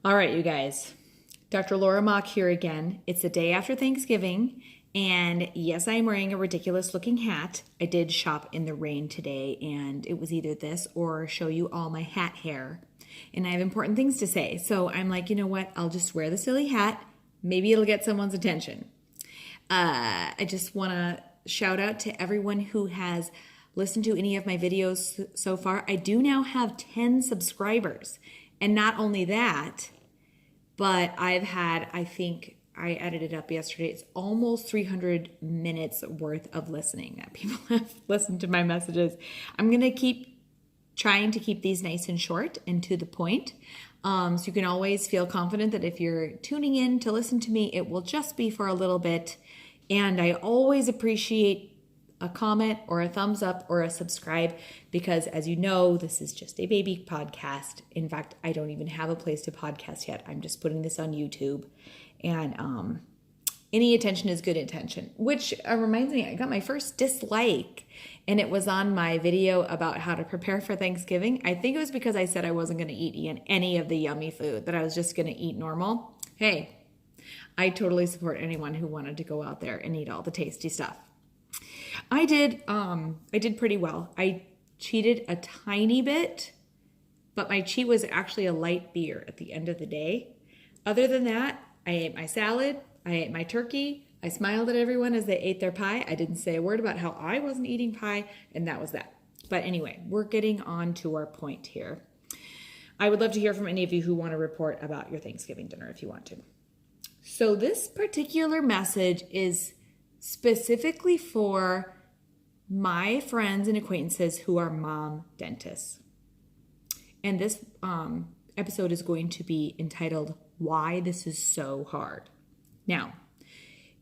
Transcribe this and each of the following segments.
All right, you guys. Dr. Laura Mock here again. It's the day after Thanksgiving, and yes, I'm wearing a ridiculous looking hat. I did shop in the rain today, and it was either this or show you all my hat hair. And I have important things to say, so I'm like, you know what? I'll just wear the silly hat. Maybe it'll get someone's attention. I just want to shout out to everyone who has listened to any of my videos so far. I do now have 10 subscribers. And not only that, but I've had, I think I edited up yesterday, it's almost 300 minutes worth of listening that people have listened to my messages. I'm going to keep trying to keep these nice and short and to the point. So you can always feel confident that if you're tuning in to listen to me, it will just be for a little bit. And I always appreciate a comment or a thumbs up or a subscribe because, as you know, this is just a baby podcast. In fact, I don't even have a place to podcast yet. I'm just putting this on YouTube. And any attention is good attention, which reminds me, I got my first dislike, and it was on my video about how to prepare for Thanksgiving. I think it was because I said I wasn't going to eat any of the yummy food, that I was just going to eat normal. Hey, I totally support anyone who wanted to go out there and eat all the tasty stuff. I did pretty well. I cheated a tiny bit, but my cheat was actually a light beer at the end of the day. Other than that, I ate my salad, I ate my turkey, I smiled at everyone as they ate their pie. I didn't say a word about how I wasn't eating pie, and that was that. But anyway, we're getting on to our point here. I would love to hear from any of you who want to report about your Thanksgiving dinner if you want to. So this particular message is specifically for my friends and acquaintances who are mom dentists. And this episode is going to be entitled, Why This Is So Hard. Now,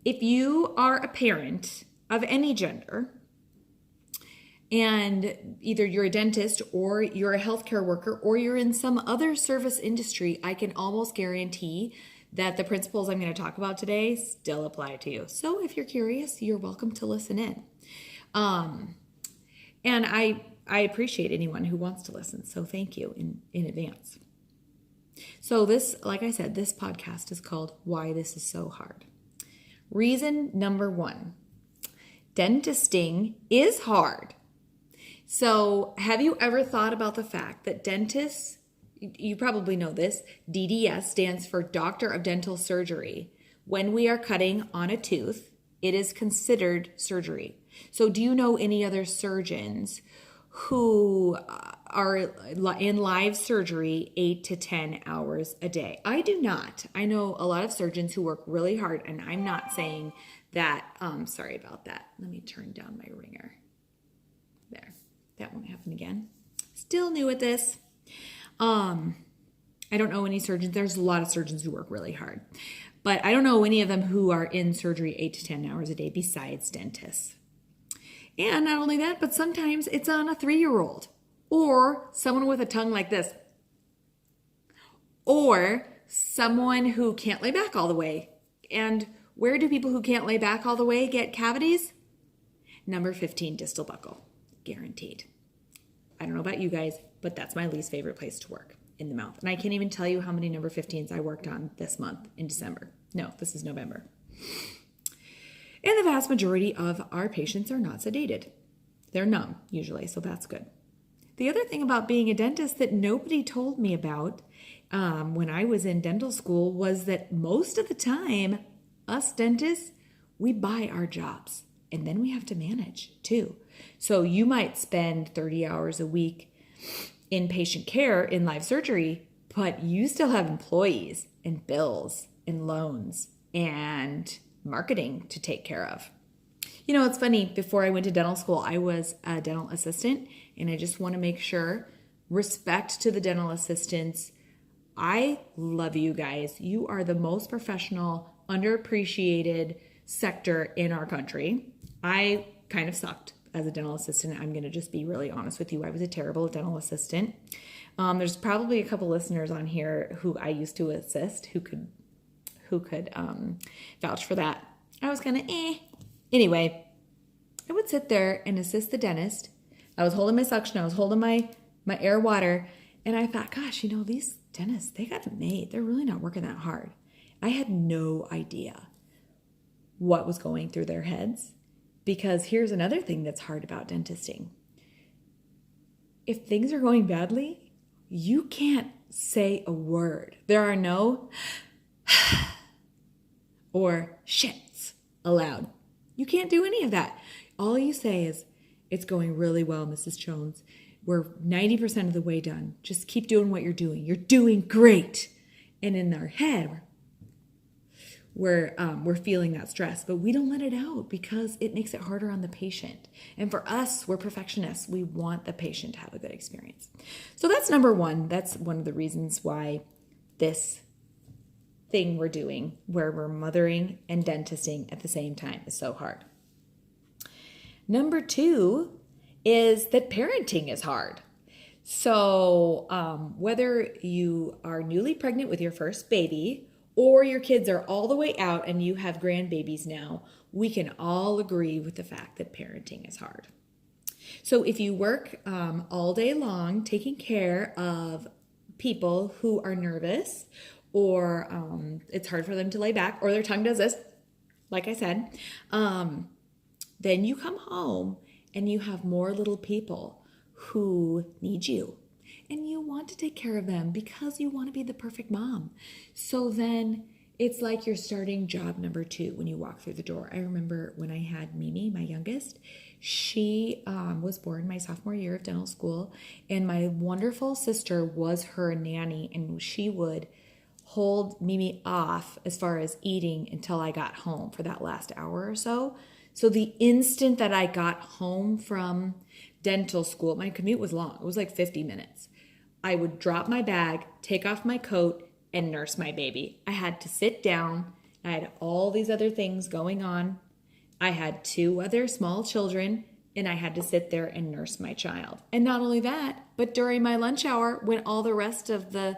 if you are a parent of any gender, and either you're a dentist or you're a healthcare worker or you're in some other service industry, I can almost guarantee that the principles I'm going to talk about today still apply to you. So if you're curious, you're welcome to listen in. And I appreciate anyone who wants to listen. So thank you in advance. So this, like I said, this podcast is called Why This Is So Hard. Reason number 1, dentisting is hard. So have you ever thought about the fact that dentists, you probably know this, DDS stands for Doctor of Dental Surgery. When we are cutting on a tooth, it is considered surgery. So do you know any other surgeons who are in live surgery 8 to 10 hours a day? I do not. I know a lot of surgeons who work really hard, and I'm not saying that, sorry about that. Let me turn down my ringer. There, that won't happen again. Still new at this. I don't know any surgeons. There's a lot of surgeons who work really hard, but I don't know any of them who are in surgery 8 to 10 hours a day besides dentists. And not only that, but sometimes it's on a 3-year-old or someone with a tongue like this, or someone who can't lay back all the way. And where do people who can't lay back all the way get cavities? Number 15 distal buccal, guaranteed. I don't know about you guys, but that's my least favorite place to work, in the mouth. And I can't even tell you how many number 15s I worked on this month in December. No, this is November. And the vast majority of our patients are not sedated. They're numb, usually, so that's good. The other thing about being a dentist that nobody told me about when I was in dental school was that most of the time, us dentists, we buy our jobs. And then we have to manage too. So you might spend 30 hours a week in patient care in live surgery, but you still have employees and bills and loans and marketing to take care of. You know, it's funny, before I went to dental school, I was a dental assistant, and I just want to make sure, respect to the dental assistants. I love you guys. You are the most professional, underappreciated sector in our country. I kind of sucked as a dental assistant. I'm going to just be really honest with you. I was a terrible dental assistant. There's probably a couple listeners on here who I used to assist who could vouch for that. I was kind of Anyway, I would sit there and assist the dentist. I was holding my suction. I was holding my air water. And I thought, gosh, these dentists, they got it made. They're really not working that hard. I had no idea what was going through their heads, because here's another thing that's hard about dentisting. If things are going badly, you can't say a word. There are no or shits allowed. You can't do any of that. All you say is, it's going really well, Mrs. Jones. We're 90% of the way done. Just keep doing what you're doing. You're doing great. And in our head, we're feeling that stress, but we don't let it out because it makes it harder on the patient. And for us, we're perfectionists. We want the patient to have a good experience. So that's number one. That's one of the reasons why this thing we're doing, where we're mothering and dentisting at the same time, is so hard. Number two is that parenting is hard. So whether you are newly pregnant with your first baby or your kids are all the way out and you have grandbabies now, we can all agree with the fact that parenting is hard. So if you work all day long taking care of people who are nervous, or it's hard for them to lay back, or their tongue does this, like I said, then you come home and you have more little people who need you. And you want to take care of them because you want to be the perfect mom. So then it's like you're starting job number 2 when you walk through the door. I remember when I had Mimi, my youngest, she was born my sophomore year of dental school, and my wonderful sister was her nanny, and she would hold Mimi off as far as eating until I got home for that last hour or so. So the instant that I got home from dental school, my commute was long. It was like 50 minutes. I would drop my bag, take off my coat, and nurse my baby. I had to sit down. I had all these other things going on. I had 2 other small children, and I had to sit there and nurse my child. And not only that, but during my lunch hour, when all the rest of the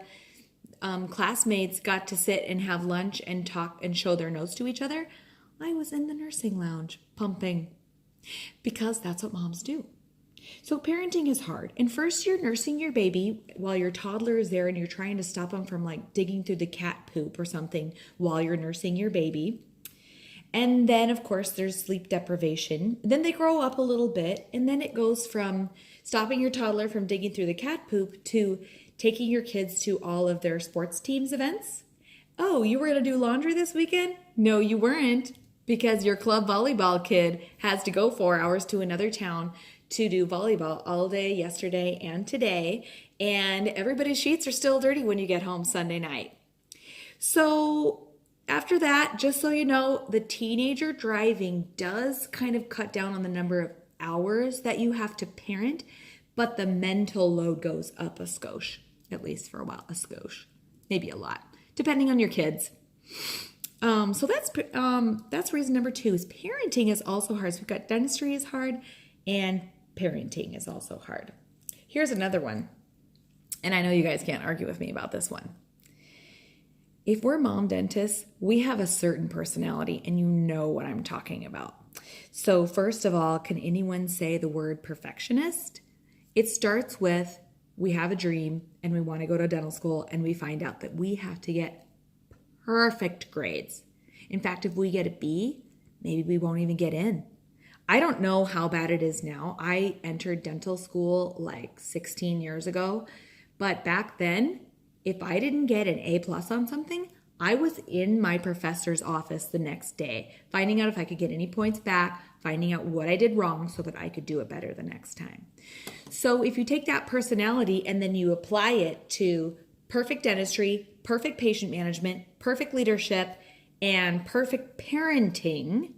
classmates got to sit and have lunch and talk and show their notes to each other, I was in the nursing lounge pumping, because that's what moms do. So parenting is hard. And first you're nursing your baby while your toddler is there and you're trying to stop them from like digging through the cat poop or something while you're nursing your baby. And then of course there's sleep deprivation. Then they grow up a little bit, and then it goes from stopping your toddler from digging through the cat poop to taking your kids to all of their sports teams events. Oh, you were going to do laundry this weekend? No, you weren't, because your club volleyball kid has to go 4 hours to another town to do volleyball all day yesterday and today, and everybody's sheets are still dirty when you get home Sunday night. So after that, just so you know, the teenager driving does kind of cut down on the number of hours that you have to parent, but the mental load goes up a skosh, at least for a while, a skosh, maybe a lot, depending on your kids. So that's reason number 2 is parenting is also hard. So we've got dentistry is hard, and parenting is also hard. Here's another one, and I know you guys can't argue with me about this one. If we're mom dentists, we have a certain personality, and you know what I'm talking about. So first of all, can anyone say the word perfectionist? It starts with, we have a dream and we want to go to dental school, and we find out that we have to get perfect grades. In fact, if we get a B, maybe we won't even get in. I don't know how bad it is now. I entered dental school like 16 years ago, but back then, if I didn't get an A+ on something, I was in my professor's office the next day, finding out if I could get any points back, finding out what I did wrong so that I could do it better the next time. So if you take that personality and then you apply it to perfect dentistry, perfect patient management, perfect leadership, and perfect parenting,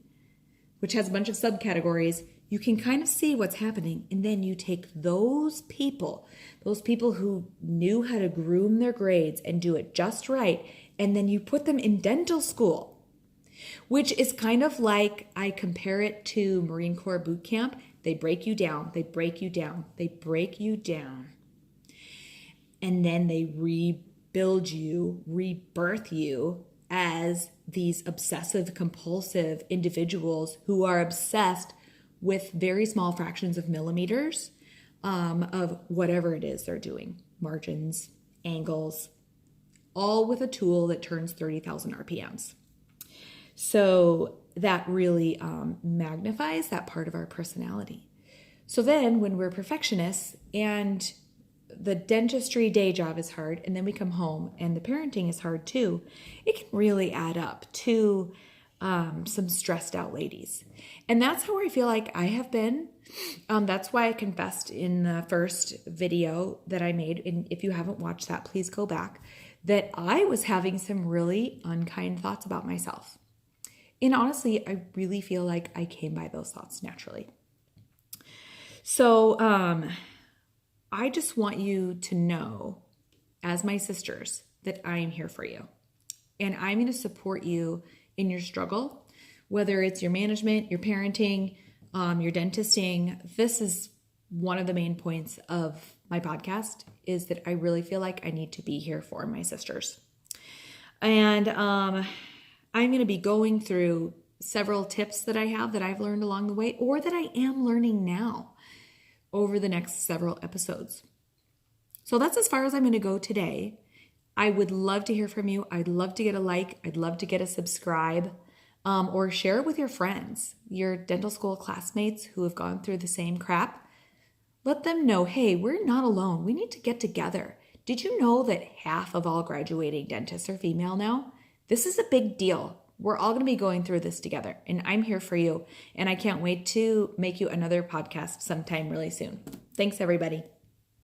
which has a bunch of subcategories, you can kind of see what's happening. And then you take those people who knew how to groom their grades and do it just right, and then you put them in dental school, which is kind of like, I compare it to Marine Corps boot camp. They break you down, they break you down, they break you down. And then they rebuild you, rebirth you as these obsessive compulsive individuals who are obsessed with very small fractions of millimeters of whatever it is they're doing. margins, angles, all with a tool that turns 30,000 RPMs. So that really magnifies that part of our personality. So then when we're perfectionists and the dentistry day job is hard, and then we come home and the parenting is hard too, it can really add up to some stressed out ladies. And that's how I feel like I have been. That's why I confessed in the first video that I made, and if you haven't watched that, please go back, that I was having some really unkind thoughts about myself. And honestly, I really feel like I came by those thoughts naturally. So I just want you to know, as my sisters, that I am here for you. And I'm going to support you in your struggle, whether it's your management, your parenting, your dentisting. This is one of the main points of my podcast, is that I really feel like I need to be here for my sisters. And I'm going to be going through several tips that I have that I've learned along the way, or that I am learning now over the next several episodes. So that's as far as I'm going to go today. I would love to hear from you. I'd love to get a like. I'd love to get a subscribe, or share it with your friends, your dental school classmates who have gone through the same crap. Let them know, hey, we're not alone. We need to get together. Did you know that half of all graduating dentists are female now? This is a big deal. We're all going to be going through this together, and I'm here for you. And I can't wait to make you another podcast sometime really soon. Thanks, everybody.